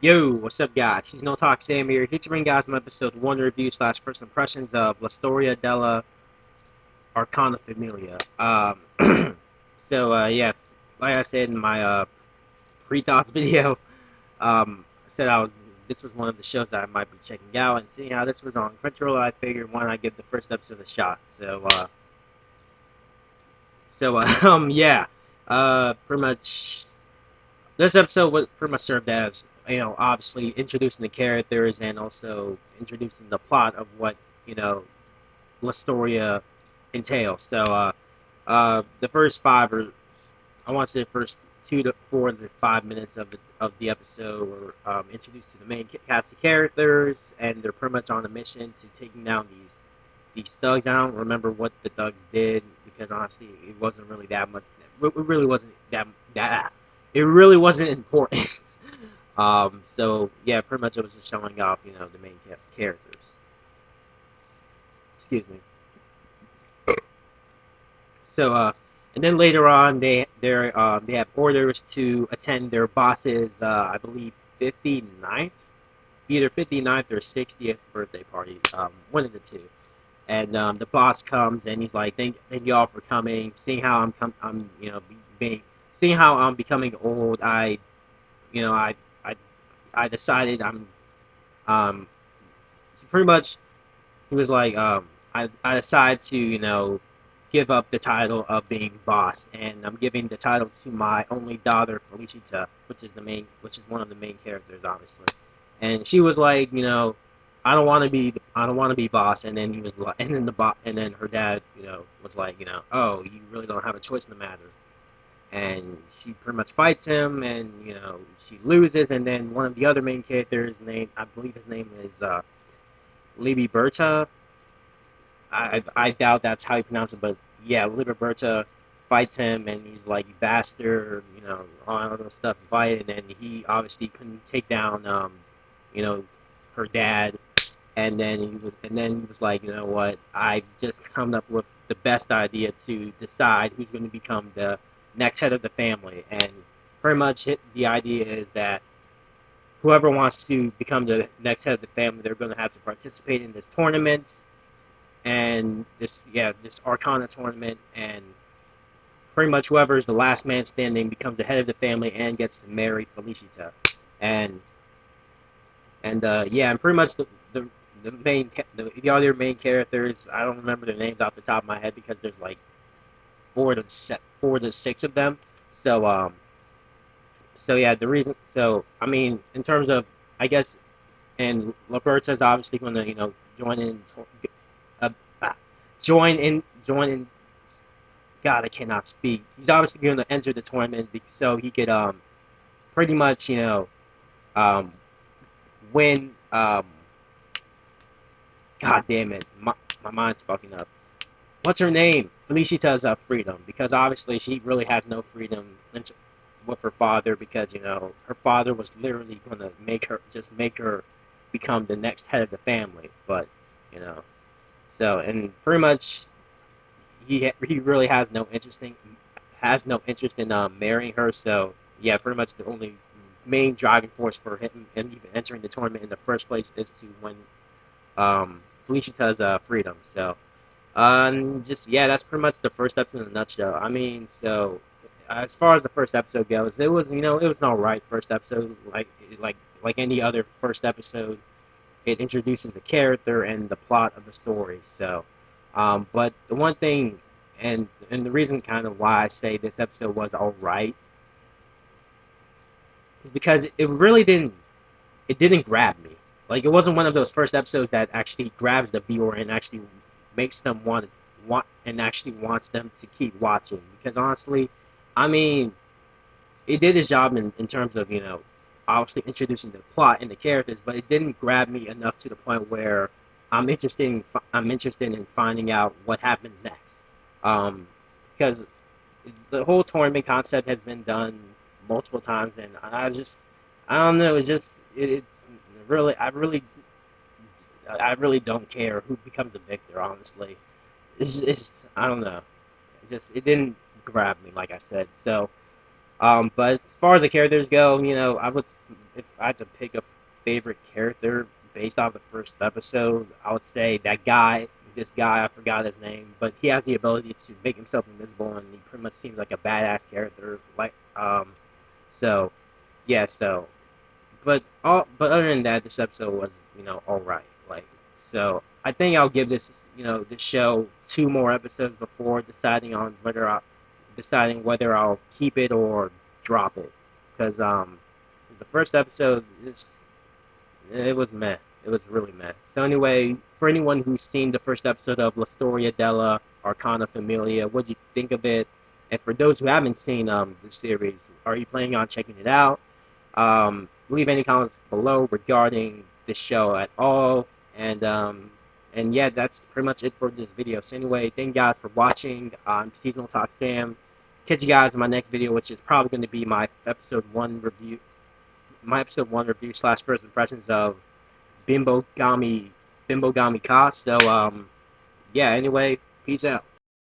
Yo, what's up, guys? Seasonal Talk Sam here, here to bring guys my episode 1 review slash first impressions of La Storia della Arcana Famiglia. Yeah, like I said in my pre-thoughts video, I said this was one of the shows that I might be checking out, and seeing how this was on Crunchyroll, I figured why not give the first episode a shot. Yeah, pretty much this episode was pretty much served as, obviously introducing the characters and also introducing the plot of what, La Storia entails. The first five, or I want to say the first 2 to 4 to 5 minutes of the episode were introduced to the main cast of characters, and they're pretty much on a mission to taking down these thugs. I don't remember what the thugs did because honestly, it wasn't really that much. It really wasn't that. It really wasn't important. Yeah, pretty much it was just showing off, the main characters. Excuse me. So, and then later on, they have orders to attend their boss's, I believe, 59th, either 59th or 60th birthday party, one of the two. And the boss comes and he's like, thank you all for coming. Seeing how I'm being, seeing how I'm becoming old, you know, I, I decided um, pretty much he was like, I decided to, give up the title of being boss, and I'm giving the title to my only daughter, Felicita, which is one of the main characters, obviously. And she was like, I don't want to be boss. And then he was like, and then and then her dad, was like, oh, you really don't have a choice in the matter. And she pretty much fights him, and she loses. And then one of the other main characters, name I believe his name is Liberta. I doubt that's how you pronounce it, but yeah, Liberta fights him, and he's like, "You bastard," all that stuff. Fight, and then he obviously couldn't take down, you know, her dad, and then he was like, you know what? I just come up with the best idea to decide who's going to become the next head of the family, and pretty much the idea is that whoever wants to become the next head of the family, they're going to have to participate in this tournament and this Arcana tournament, and pretty much whoever's the last man standing becomes the head of the family and gets to marry Felicita, and and pretty much the other main characters, I don't remember their names off the top of my head because there's like 4 to 6 of them. So yeah, the reason, so I mean, in terms of, I guess, and Liberta's obviously going to join in, uh, join in. God, I cannot speak. He's obviously going to enter the tournament so he could pretty much um win. God damn it, my mind's fucking up. What's her name? Felicita's freedom, because obviously she really has no freedom with her father, because her father was literally going to make her become the next head of the family, but you know and pretty much he really has no interest in marrying her. So yeah, pretty much the only main driving force for him and even entering the tournament in the first place is to win Felicita's freedom. So just yeah, that's pretty much the first episode in a nutshell. I mean, so as far as the first episode goes, it was an alright first episode, like any other first episode. It introduces the character and the plot of the story. So, but the one thing, and the reason kind of why I say this episode was alright is because it didn't grab me. Like, it wasn't one of those first episodes that actually grabs the viewer and actually makes them want and actually wants them to keep watching. Because honestly, I mean, it did its job in terms of obviously introducing the plot and the characters, but it didn't grab me enough to the point where I'm interested in finding out what happens next. Because the whole tournament concept has been done multiple times, and I don't know. It's really I really don't care who becomes the victor. Honestly, it's I don't know. It didn't grab me, like I said. So but as far as the characters go, if I had to pick a favorite character based off the first episode, I would say that guy. This guy, I forgot his name, but he has the ability to make himself invisible, and he pretty much seems like a badass character. So yeah, but other than that, this episode was all right. So I think I'll give this show 2 more episodes before deciding whether I'll keep it or drop it, because the first episode it was meh. It was really meh. So anyway, for anyone who's seen the first episode of La Storia della Arcana Famiglia, what do you think of it? And for those who haven't seen the series, are you planning on checking it out? Leave any comments below regarding this show at all. And yeah, that's pretty much it for this video. So anyway, thank you guys for watching. I'm Seasonal Talk Sam. Catch you guys in my next video, which is probably going to be my episode 1 review. My episode 1 review slash first impressions of Bimbo Gami Ka. So yeah, anyway, peace out.